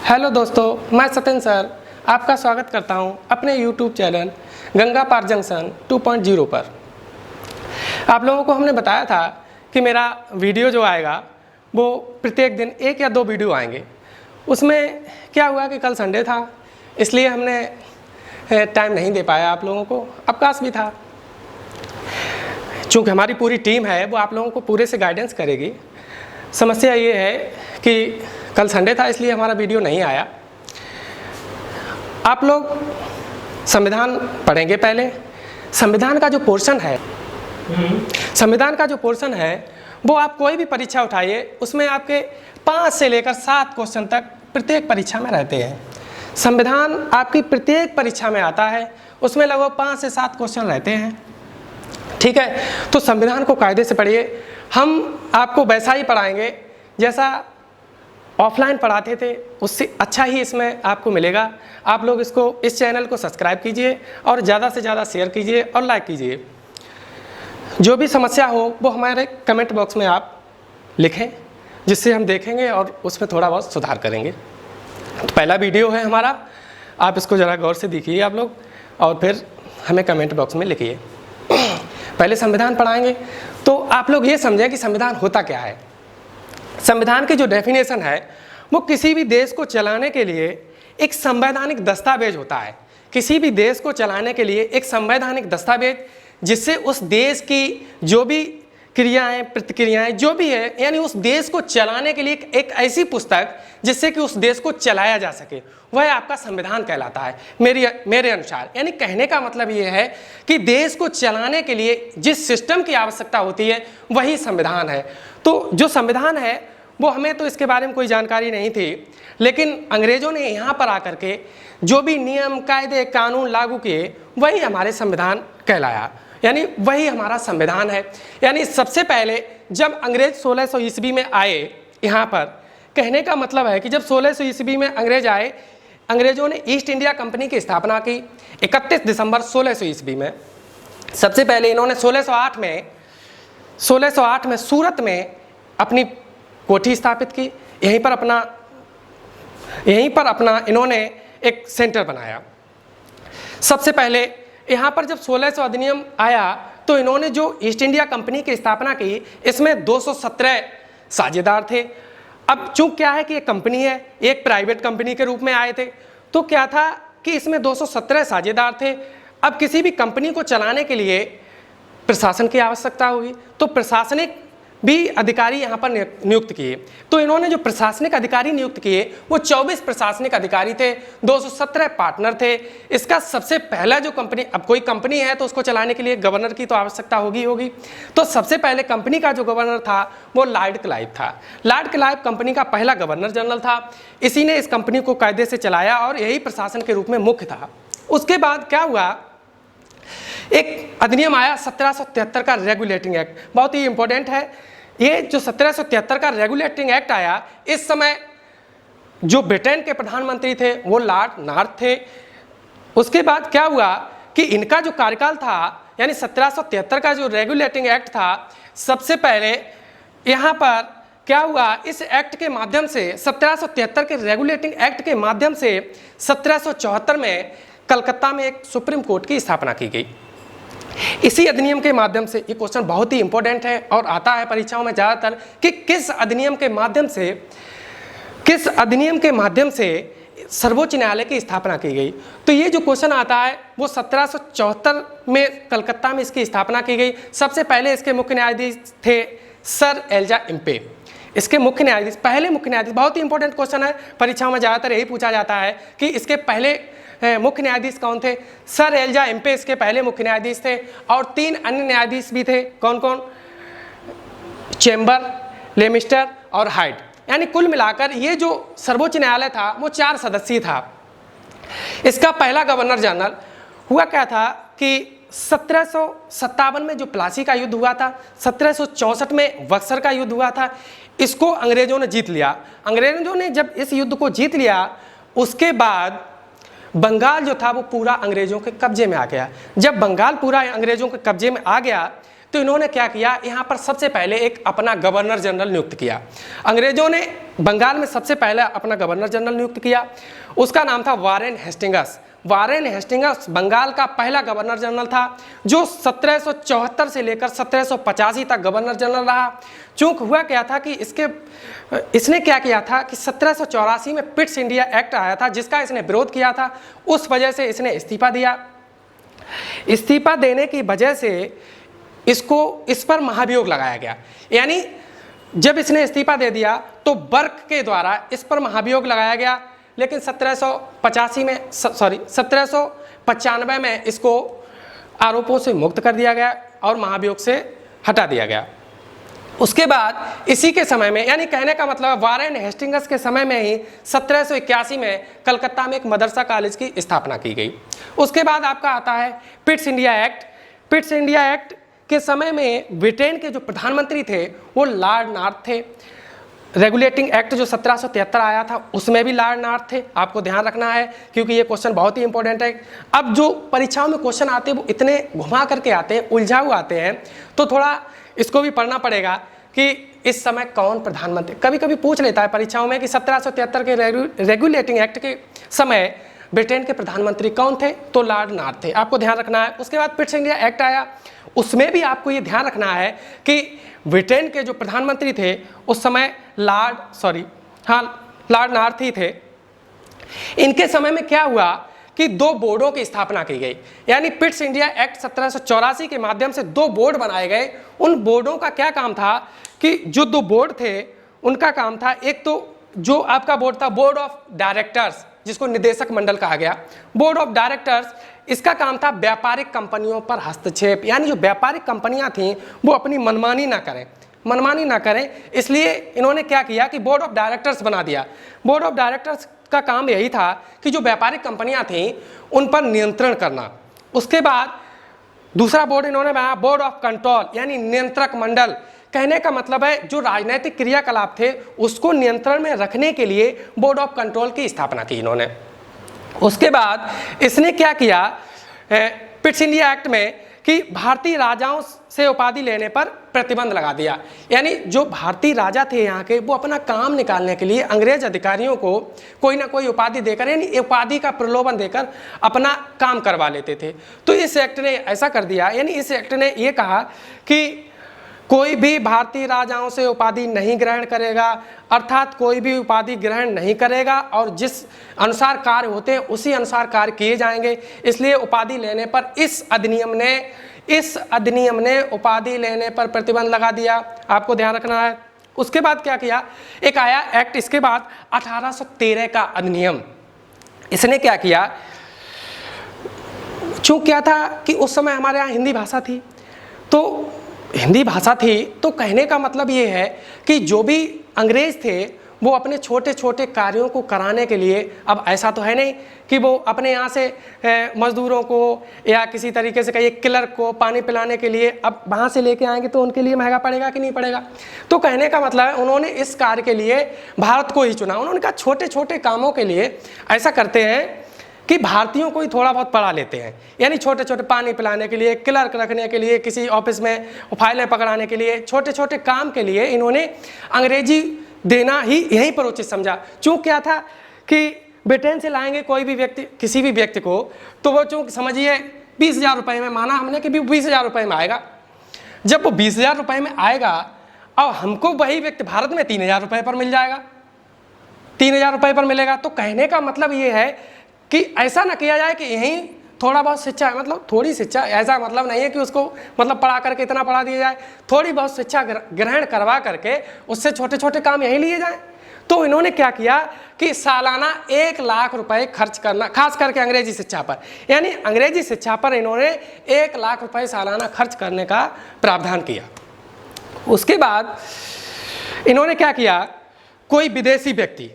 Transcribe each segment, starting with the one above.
Hello दोस्तों, मैं Satyan sir आपका स्वागत करता हूं अपने YouTube चैनल गंगा पार जंक्शन 2.0 पर। आप लोगों को हमने बताया था कि मेरा वीडियो जो आएगा वो प्रत्येक दिन 1 या 2 वीडियो आएंगे। उसमें क्या हुआ कि कल संडे था, इसलिए हमने टाइम नहीं दे पाया आप लोगों को, अवकाश भी था। चूँकि हमारी पूरी टीम है वो आप लोगों को पूरे से गाइडेंस करेगी। समस्या ये है कि कल संडे था इसलिए हमारा वीडियो नहीं आया। आप लोग संविधान पढ़ेंगे पहले। संविधान का जो पोर्शन है वो आप कोई भी परीक्षा उठाइए, उसमें आपके 5 से लेकर 7 क्वेश्चन तक प्रत्येक परीक्षा में रहते हैं। संविधान आपकी प्रत्येक परीक्षा में आता है, उसमें लगभग 5 से 7 क्वेश्चन रहते हैं। ठीक है, तो संविधान को कायदे से पढ़िए। हम आपको वैसा ही पढ़ाएंगे जैसा ऑफलाइन पढ़ाते थे, उससे अच्छा ही इसमें आपको मिलेगा। आप लोग इस चैनल को सब्सक्राइब कीजिए और ज़्यादा से ज़्यादा शेयर कीजिए और लाइक कीजिए। जो भी समस्या हो वो हमारे कमेंट बॉक्स में आप लिखें, जिससे हम देखेंगे और उसमें थोड़ा बहुत सुधार करेंगे। तो पहला वीडियो है हमारा, आप इसको ज़रा गौर से देखिए आप लोग और फिर हमें कमेंट बॉक्स में लिखिए। पहले संविधान पढ़ाएंगे तो आप लोग ये समझें कि संविधान होता क्या है। संविधान की जो डेफिनेशन है वो किसी भी देश को चलाने के लिए एक संवैधानिक दस्तावेज होता है। किसी भी देश को चलाने के लिए एक संवैधानिक दस्तावेज, जिससे उस देश की जो भी क्रियाएं प्रतिक्रियाएं जो भी है, यानी उस देश को चलाने के लिए एक ऐसी पुस्तक जिससे कि उस देश को चलाया जा सके, वह आपका संविधान कहलाता है मेरे अनुसार। यानी कहने का मतलब ये है कि देश को चलाने के लिए जिस सिस्टम की आवश्यकता होती है वही संविधान है। तो जो संविधान है वो हमें तो इसके बारे में कोई जानकारी नहीं थी, लेकिन अंग्रेज़ों ने यहाँ पर आकर के जो भी नियम कायदे कानून लागू किए वही हमारे संविधान कहलाया, यानी वही हमारा संविधान है। यानी सबसे पहले जब अंग्रेज 1600 ईस्वी में आए यहाँ पर, कहने का मतलब है कि जब 1600 ईस्वी में अंग्रेज आए, अंग्रेज़ों ने ईस्ट इंडिया कंपनी की स्थापना की 31 दिसंबर 1600 ईस्वी में। सबसे पहले इन्होंने 1608 में सूरत में अपनी कोठी स्थापित की। यहीं पर अपना इन्होंने एक सेंटर बनाया। सबसे पहले यहाँ पर जब 1600 अधिनियम आया तो इन्होंने जो ईस्ट इंडिया कंपनी की स्थापना की, इसमें 217 साझेदार थे। अब चूँकि क्या है कि एक कंपनी है, एक प्राइवेट कंपनी के रूप में आए थे, तो क्या था कि इसमें 217 साझेदार थे। अब किसी भी कंपनी को चलाने के लिए प्रशासन की आवश्यकता होगी, तो प्रशासनिक भी अधिकारी यहाँ पर नियुक्त किए। तो इन्होंने जो प्रशासनिक अधिकारी नियुक्त किए वो 24 प्रशासनिक अधिकारी थे, 217 पार्टनर थे। इसका सबसे पहला जो कंपनी, अब कोई कंपनी है तो उसको चलाने के लिए गवर्नर की तो आवश्यकता होगी। तो सबसे पहले कंपनी का जो गवर्नर था वो लॉर्ड क्लाइव था। लॉर्ड क्लाइव कंपनी का पहला गवर्नर जनरल था। इसी ने इस कंपनी को कायदे से चलाया और यही प्रशासन के रूप में मुख्य था। उसके बाद क्या हुआ, एक अधिनियम आया 1773 का रेगुलेटिंग एक्ट, बहुत ही इंपॉर्टेंट है। ये जो 1773 का रेगुलेटिंग एक्ट आया, इस समय जो ब्रिटेन के प्रधानमंत्री थे वो लॉर्ड नॉर्थ थे। उसके बाद क्या हुआ कि इनका जो कार्यकाल था, यानी 1773 का जो रेगुलेटिंग एक्ट था, सबसे पहले यहाँ पर क्या हुआ, इस एक्ट के माध्यम से 1773 के रेगुलेटिंग एक्ट के माध्यम से 1774 में कलकत्ता में एक सुप्रीम कोर्ट की स्थापना की गई। इसी अधिनियम के माध्यम से, ये क्वेश्चन बहुत ही इंपॉर्टेंट है और आता है परीक्षाओं में ज़्यादातर, कि किस अधिनियम के माध्यम से सर्वोच्च न्यायालय की स्थापना की गई। तो ये जो क्वेश्चन आता है वो 1774 में कलकत्ता में इसकी स्थापना की गई। सबसे पहले इसके मुख्य न्यायाधीश थे सर एल्जा इम्पे। इसके पहले मुख्य न्यायाधीश, बहुत ही इंपॉर्टेंट क्वेश्चन है, परीक्षाओं में ज़्यादातर यही पूछा जाता है कि इसके पहले मुख्य न्यायाधीश कौन थे। सर एल्जा इम्पे इसके पहले मुख्य न्यायाधीश थे और 3 अन्य न्यायाधीश भी थे। कौन कौन? चेम्बर, लेमिस्टर और हाइड। यानी कुल मिलाकर ये जो सर्वोच्च न्यायालय था वो 4 सदस्यीय था। इसका पहला गवर्नर जनरल हुआ क्या था कि 1757 में जो प्लासी का युद्ध हुआ था, 1764 में बक्सर का युद्ध हुआ था, इसको अंग्रेजों ने जीत लिया। अंग्रेजों ने जब इस युद्ध को जीत लिया, उसके बाद बंगाल जो था वो पूरा अंग्रेजों के कब्जे में आ गया। जब बंगाल पूरा अंग्रेजों के कब्जे में आ गया तो इन्होंने क्या किया, यहाँ पर सबसे पहले एक अपना गवर्नर जनरल नियुक्त किया। अंग्रेजों ने बंगाल में सबसे पहले अपना गवर्नर जनरल नियुक्त किया, उसका नाम था Warren Hastings. Warren Hastings Bengal का पहला गवर्नर जनरल था जो 1774 से लेकर 1785 तक गवर्नर जनरल रहा। चूंकि हुआ क्या था कि इसने क्या किया था कि 1784 में पिट्स इंडिया एक्ट आया था जिसका इसने विरोध किया था, उस वजह से इसने इस्तीफा दिया। इस्तीफा देने की वजह से इस पर महाभियोग लगाया गया, यानी जब इसने इस्तीफा दे दिया तो बर्क के द्वारा इस पर महाभियोग लगाया गया। लेकिन 1795 में इसको आरोपों से मुक्त कर दिया गया और महाभियोग से हटा दिया गया। उसके बाद इसी के समय में, यानी कहने का मतलब वारेन हेस्टिंगस के समय में ही 1781 में कलकत्ता में एक मदरसा कॉलेज की स्थापना की गई। उसके बाद आपका आता है Pitt's India act. Pitt's India act के समय में ब्रिटेन के जो प्रधानमंत्री थे वो लॉर्ड नॉर्थ थे। रेगुलेटिंग एक्ट जो 1773 आया था उसमें भी लॉर्ड नॉर्थ थे, आपको ध्यान रखना है क्योंकि ये क्वेश्चन बहुत ही इंपॉर्टेंट है। अब जो परीक्षाओं में क्वेश्चन आते हैं वो इतने घुमा करके आते हैं, उलझाऊ आते हैं, तो थोड़ा इसको भी पढ़ना पड़ेगा कि इस समय कौन प्रधानमंत्री, कभी कभी पूछ लेता है परीक्षाओं में कि 1773 के रेगुलेटिंग एक्ट के समय ब्रिटेन के प्रधानमंत्री कौन थे, तो लॉर्ड नॉर्थ थे, आपको ध्यान रखना है। उसके बाद पिट्स इंडिया एक्ट आया, उसमें भी आपको ये ध्यान रखना है कि ब्रिटेन के जो प्रधानमंत्री थे उस समय लॉर्ड नॉर्थ ही थे। इनके समय में क्या हुआ कि 2 बोर्डों की स्थापना की गई, यानी पिट्स इंडिया एक्ट 1784 के माध्यम से 2 बोर्ड बनाए गए। उन बोर्डों का क्या काम था कि जो 2 बोर्ड थे उनका काम था, एक तो जो आपका बोर्ड था बोर्ड ऑफ डायरेक्टर्स, जिसको निदेशक मंडल कहा गया। बोर्ड ऑफ डायरेक्टर्स, इसका काम था व्यापारिक कंपनियों पर हस्तक्षेप, यानी जो व्यापारिक कंपनियां थीं वो अपनी मनमानी ना करें, इसलिए इन्होंने क्या किया कि बोर्ड ऑफ डायरेक्टर्स बना दिया। बोर्ड ऑफ डायरेक्टर्स का काम यही था कि जो व्यापारिक कंपनियां थीं उन पर नियंत्रण करना। उसके बाद दूसरा बोर्ड इन्होंने बनाया बोर्ड ऑफ कंट्रोल, यानी नियंत्रक मंडल। कहने का मतलब है जो राजनीतिक क्रियाकलाप थे उसको नियंत्रण में रखने के लिए बोर्ड ऑफ कंट्रोल की स्थापना की इन्होंने। उसके बाद इसने क्या किया पिट्स इंडिया एक्ट में कि भारतीय राजाओं से उपाधि लेने पर प्रतिबंध लगा दिया, यानी जो भारतीय राजा थे यहाँ के वो अपना काम निकालने के लिए अंग्रेज अधिकारियों को कोई ना कोई उपाधि देकर, यानी उपाधि का प्रलोभन देकर अपना काम करवा लेते थे। तो इस एक्ट ने ऐसा कर दिया, यानी इस एक्ट ने ये कहा कि कोई भी भारतीय राजाओं से उपाधि नहीं ग्रहण करेगा, अर्थात कोई भी उपाधि ग्रहण नहीं करेगा और जिस अनुसार कार्य होते हैं उसी अनुसार कार्य किए जाएंगे। इसलिए उपाधि लेने पर इस अधिनियम ने उपाधि लेने पर प्रतिबंध लगा दिया, आपको ध्यान रखना है। उसके बाद क्या किया, एक आया एक्ट इसके बाद 1813 का अधिनियम। इसने क्या किया, चूंकि क्या था कि उस समय हमारे यहाँ हिंदी भाषा थी, तो कहने का मतलब ये है कि जो भी अंग्रेज थे वो अपने छोटे छोटे कार्यों को कराने के लिए, अब ऐसा तो है नहीं कि वो अपने यहाँ से मजदूरों को या किसी तरीके से कहिए क्लर्क को पानी पिलाने के लिए अब वहाँ से लेके आएंगे तो उनके लिए महंगा पड़ेगा कि नहीं पड़ेगा। तो कहने का मतलब है उन्होंने इस कार्य के लिए भारत को ही चुना। उन्होंने कहा छोटे छोटे कामों के लिए ऐसा करते हैं कि भारतीयों को ही थोड़ा बहुत पढ़ा लेते हैं, यानी छोटे छोटे पानी पिलाने के लिए, क्लर्क रखने के लिए, किसी ऑफिस में फाइलें पकड़ाने के लिए, छोटे छोटे काम के लिए इन्होंने अंग्रेजी देना ही यहीं पर उचित समझा। चूँकि क्या था कि ब्रिटेन से लाएंगे कोई भी व्यक्ति, किसी भी व्यक्ति को, तो वो चूँकि समझिए 20,000 रुपये में, माना हमने कि 20,000 रुपये में आएगा। जब वो 20,000 रुपये में आएगा और हमको वही व्यक्ति भारत में 3,000 रुपये पर मिल जाएगा, 3,000 रुपये पर मिलेगा। तो कहने का मतलब ये है कि ऐसा ना किया जाए कि यहीं थोड़ा बहुत शिक्षा, मतलब थोड़ी शिक्षा, ऐसा मतलब नहीं है कि उसको मतलब पढ़ा करके इतना पढ़ा दिया जाए, थोड़ी बहुत शिक्षा ग्रहण करवा करके उससे छोटे छोटे काम यहीं लिए जाएं। तो इन्होंने क्या किया कि सालाना 1 लाख रुपए खर्च करना, खास करके अंग्रेजी शिक्षा पर, यानी अंग्रेजी शिक्षा पर इन्होंने 1 लाख रुपए सालाना खर्च करने का प्रावधान किया। उसके बाद इन्होंने क्या किया, कोई विदेशी व्यक्ति,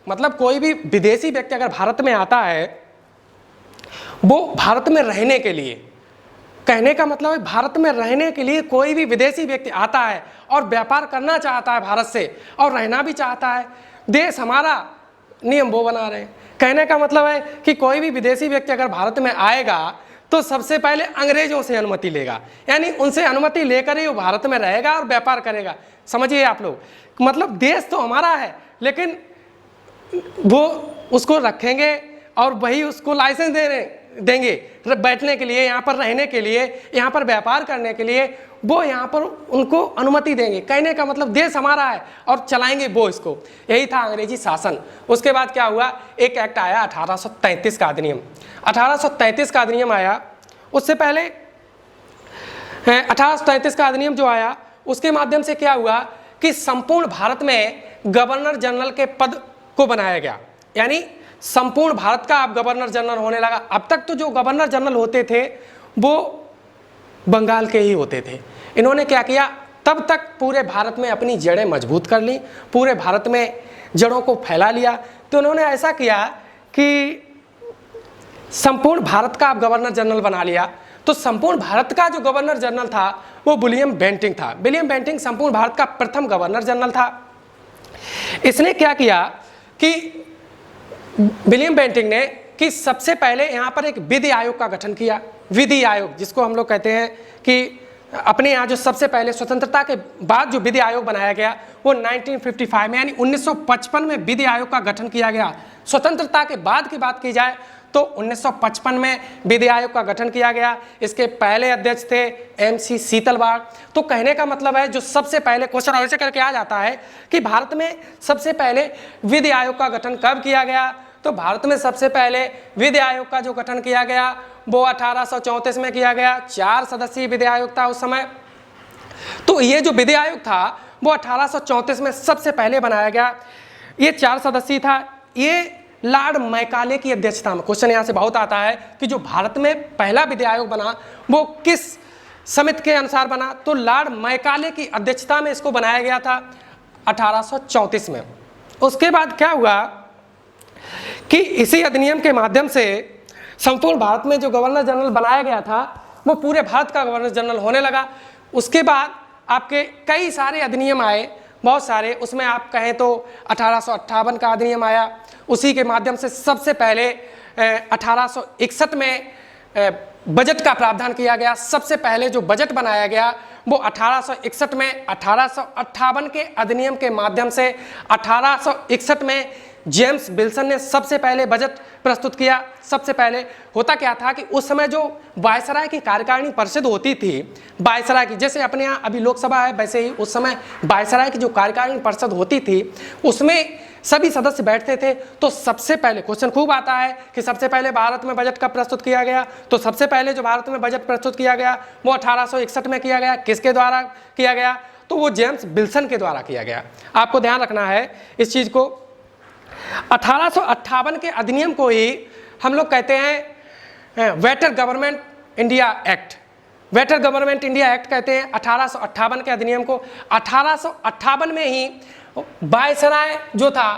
मतलब कोई भी विदेशी व्यक्ति अगर भारत में आता है, वो भारत में रहने के लिए, कहने का मतलब है भारत में रहने के लिए कोई भी विदेशी व्यक्ति आता है और व्यापार करना चाहता है भारत से और रहना भी चाहता है, देश हमारा नियम वो बना रहे हैं। कहने का मतलब है कि कोई भी विदेशी व्यक्ति अगर भारत में आएगा तो सबसे पहले अंग्रेजों से अनुमति लेगा, यानी उनसे अनुमति लेकर ही वो भारत में रहेगा और व्यापार करेगा। समझिए आप लोग, मतलब देश तो हमारा है, लेकिन वो उसको रखेंगे और वही उसको लाइसेंस देंगे बैठने के लिए, यहाँ पर रहने के लिए, यहाँ पर व्यापार करने के लिए, वो यहाँ पर उनको अनुमति देंगे। कहने का मतलब देश हमारा है और चलाएंगे वो इसको। यही था अंग्रेजी शासन। उसके बाद क्या हुआ, एक एक्ट आया 1833 का अधिनियम। 1833 का अधिनियम आया, उससे पहले 1833 का अधिनियम जो आया उसके माध्यम से क्या हुआ कि संपूर्ण भारत में गवर्नर जनरल के पद को बनाया गया, यानी संपूर्ण भारत का अब गवर्नर जनरल होने लगा। अब तक तो जो गवर्नर जनरल होते थे वो बंगाल के ही होते थे। इन्होंने क्या किया, तब तक पूरे भारत में अपनी जड़ें मजबूत कर ली, पूरे भारत में जड़ों को फैला लिया। तो उन्होंने ऐसा किया कि संपूर्ण भारत का अब गवर्नर जनरल बना लिया। तो संपूर्ण भारत का जो गवर्नर जनरल था वो विलियम बेंटिंक था। विलियम बेंटिंक संपूर्ण भारत का प्रथम गवर्नर जनरल था। इसने क्या किया कि विलियम बेंटिंक ने कि सबसे पहले यहाँ पर एक विधि आयोग का गठन किया। विधि आयोग जिसको हम लोग कहते हैं कि अपने यहाँ जो सबसे पहले स्वतंत्रता के बाद जो विधि आयोग बनाया गया वो 1955 में यानी 1955 में विधि आयोग का गठन किया गया। स्वतंत्रता के बाद की बात की जाए तो 1955 में विधि आयोग का गठन किया गया। इसके पहले अध्यक्ष थे MC शीतलवाड़। तो कहने का मतलब है जो सबसे पहले क्वेश्चन ऐसे करके आ जाता है कि भारत में सबसे पहले विधि आयोग का गठन कब किया गया, तो भारत में सबसे पहले विधि आयोग का जो गठन किया गया वो 1834 में किया गया। 4 सदस्यीय विधि आयोग था उस समय। तो ये जो विधि आयोग था वो 1834 में सबसे पहले बनाया गया। ये 4 सदस्यीय था। ये लॉर्ड मैकाले की अध्यक्षता में, क्वेश्चन यहाँ से बहुत आता है कि जो भारत में पहला विधि आयोग बना वो किस समिति के अनुसार बना, तो लॉर्ड मैकाले की अध्यक्षता में इसको बनाया गया था 1834 में। उसके बाद क्या हुआ कि इसी अधिनियम के माध्यम से संपूर्ण भारत में जो गवर्नर जनरल बनाया गया था वो पूरे भारत का गवर्नर जनरल होने लगा। उसके बाद आपके कई सारे अधिनियम आए, बहुत सारे। उसमें आप कहें तो 1858 का अधिनियम आया, उसी के माध्यम से सबसे पहले 1861 में बजट का प्रावधान किया गया। सबसे पहले जो बजट बनाया गया वो 1861 में। 1858 के अधिनियम के माध्यम से 1861 में जेम्स विल्सन ने सबसे पहले बजट प्रस्तुत किया। सबसे पहले होता क्या था कि उस समय जो वायसराय की कार्यकारिणी परिषद होती थी, वायसराय की, जैसे अपने यहाँ अभी लोकसभा है वैसे ही उस समय वायसराय की जो कार्यकारिणी परिषद होती थी उसमें सभी सदस्य बैठते थे। तो सबसे पहले क्वेश्चन खूब आता है कि सबसे पहले भारत में बजट कब प्रस्तुत किया गया, तो सबसे पहले जो भारत में बजट प्रस्तुत किया गया वो 1861 में किया गया। किसके द्वारा किया गया, तो वो जेम्स विल्सन के द्वारा किया गया। आपको ध्यान रखना है इस चीज़ को। 1858 के अधिनियम को ही हम लोग कहते हैं waiter government India act. Waiter government India act कहते हैं 1858 के अधिनियम को। 1858 में ही वायसराय जो था,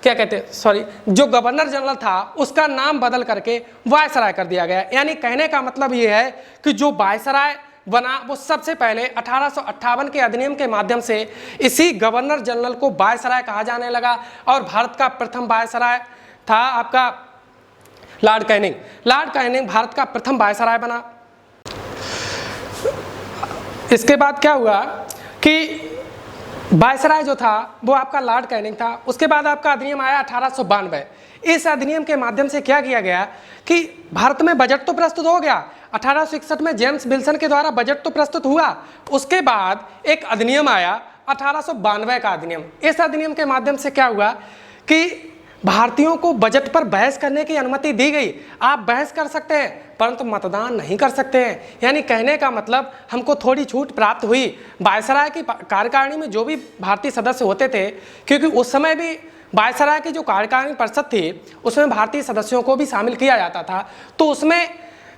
क्या कहते हैं, सॉरी, जो गवर्नर जनरल था उसका नाम बदल करके वायसराय कर दिया गया। यानी कहने का मतलब ये है कि जो वायसराय बना वो सबसे पहले 1858 के अधिनियम के माध्यम से इसी गवर्नर जनरल को वायसराय कहा जाने लगा। और भारत का प्रथम वायसराय था आपका Lord Canning. Lord Canning Bharat का प्रथम वायसराय बना। इसके बाद क्या हुआ कि वायसराय जो था वो आपका लॉर्ड कैनिंग था। उसके बाद आपका अधिनियम आया 1892। इस अधिनियम के माध्यम से क्या किया गया कि भारत में बजट तो प्रस्तुत हो गया। 1861 में जेम्स विल्सन के द्वारा बजट तो प्रस्तुत हुआ। उसके बाद एक अधिनियम आया 1892 का अधिनियम। इस अधिनियम के माध्यम से क्या हुआ कि भारतीयों को बजट पर बहस करने की अनुमति दी गई। आप बहस कर सकते हैं परंतु मतदान नहीं कर सकते हैं। यानी कहने का मतलब हमको थोड़ी छूट प्राप्त हुई। वायसराय की कार्यकारिणी में जो भी भारतीय सदस्य होते थे, क्योंकि उस समय भी वायसराय की जो कार्यकारिणी परिषद थी उसमें भारतीय सदस्यों को भी शामिल किया जाता था। तो उसमें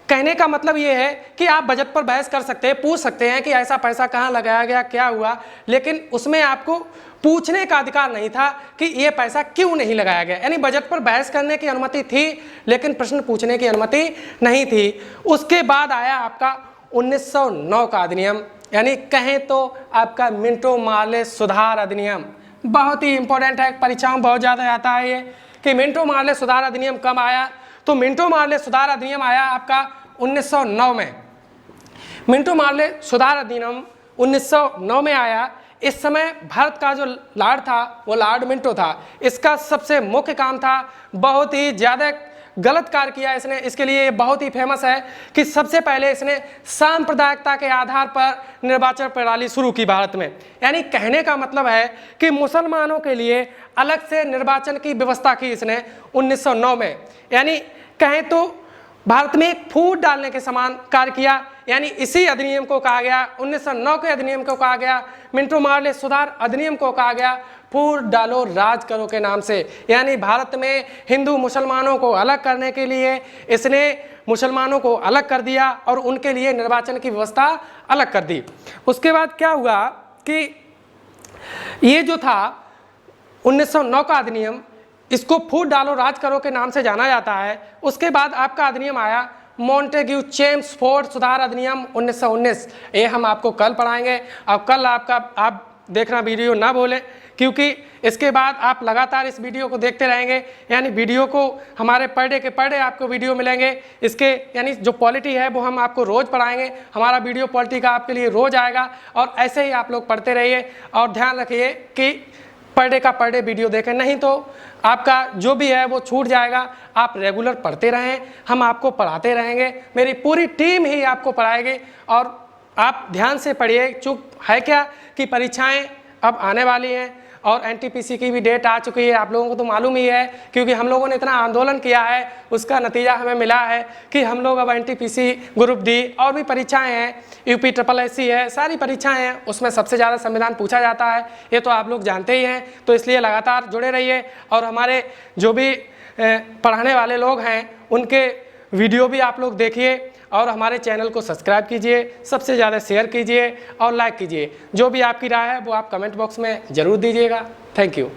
कहने का मतलब ये है कि आप बजट पर बहस कर सकते हैं, पूछ सकते हैं कि ऐसा पैसा कहाँ लगाया गया, क्या हुआ, लेकिन उसमें आपको पूछने का अधिकार नहीं था कि ये पैसा क्यों नहीं लगाया गया। यानी बजट पर बहस करने की अनुमति थी लेकिन प्रश्न पूछने की अनुमति नहीं थी। उसके बाद आया आपका 1909 का अधिनियम, यानी कहें तो आपका मिंटो मार्ले सुधार अधिनियम। बहुत ही इंपॉर्टेंट है, परीक्षाओं में बहुत ज़्यादा आता है ये कि मिंटो मार्ले सुधार अधिनियम कब आया। तो मिंटो मार्ले सुधार अधिनियम आया आपका 1909 में। मिंटो मार्ले सुधार अधिनियम 1909 में आया। इस समय भारत का जो लॉर्ड था वो लॉर्ड मिंटो था। इसका सबसे मुख्य काम था, बहुत ही ज़्यादा गलत कार्य किया इसने, इसके लिए ये बहुत ही फेमस है कि सबसे पहले इसने सांप्रदायिकता के आधार पर निर्वाचन प्रणाली शुरू की भारत में। यानी कहने का मतलब है कि मुसलमानों के लिए अलग से निर्वाचन की व्यवस्था की इसने 1909 में। यानी कहें तो भारत में एक फूट डालने के समान कार्य किया। यानी इसी अधिनियम को कहा गया, 1909 के अधिनियम को कहा गया, मिंटो मार्ले सुधार अधिनियम को कहा गया फूट डालो राज करो के नाम से। यानी भारत में हिंदू मुसलमानों को अलग करने के लिए इसने मुसलमानों को अलग कर दिया और उनके लिए निर्वाचन की व्यवस्था अलग कर दी। उसके बाद क्या हुआ कि ये जो था 1909 का अधिनियम, इसको फूट डालो राज करो के नाम से जाना जाता है। उसके बाद आपका अधिनियम आया मॉन्टेग्यू चेम्सफोर्ड सुधार अधिनियम 1919। ये हम आपको कल पढ़ाएंगे। अब कल आप देखना, वीडियो ना भूलें, क्योंकि इसके बाद आप लगातार इस वीडियो को देखते रहेंगे। यानी वीडियो को हमारे पर डे के पर डे आपको वीडियो मिलेंगे। इसके यानी जो पॉलिटी है वो हम आपको रोज़ पढ़ाएंगे। हमारा वीडियो पॉलिटी का आपके लिए रोज़ आएगा और ऐसे ही आप लोग पढ़ते रहिए। और ध्यान रखिए कि पर डे का पर डे वीडियो देखें, नहीं तो आपका जो भी है वो छूट जाएगा। आप रेगुलर पढ़ते रहें, हम आपको पढ़ाते रहेंगे, मेरी पूरी टीम ही आपको पढ़ाएगी। और आप ध्यान से पढ़िए। चूक है क्या कि परीक्षाएं अब आने वाली हैं और एनटीपीसी की भी डेट आ चुकी है। आप लोगों को तो मालूम ही है, क्योंकि हम लोगों ने इतना आंदोलन किया है, उसका नतीजा हमें मिला है कि हम लोग अब एनटीपीसी ग्रुप डी और भी परीक्षाएं हैं, यूपी SSC है, सारी परीक्षाएं हैं, उसमें सबसे ज़्यादा संविधान पूछा जाता है। ये तो आप लोग जानते ही हैं। तो इसलिए लगातार जुड़े रहिए और हमारे जो भी पढ़ाने वाले लोग हैं उनके वीडियो भी आप लोग देखिए और हमारे चैनल को सब्सक्राइब कीजिए, सबसे ज़्यादा शेयर कीजिए और लाइक कीजिए। जो भी आपकी राय है वो आप कमेंट बॉक्स में ज़रूर दीजिएगा। Thank you.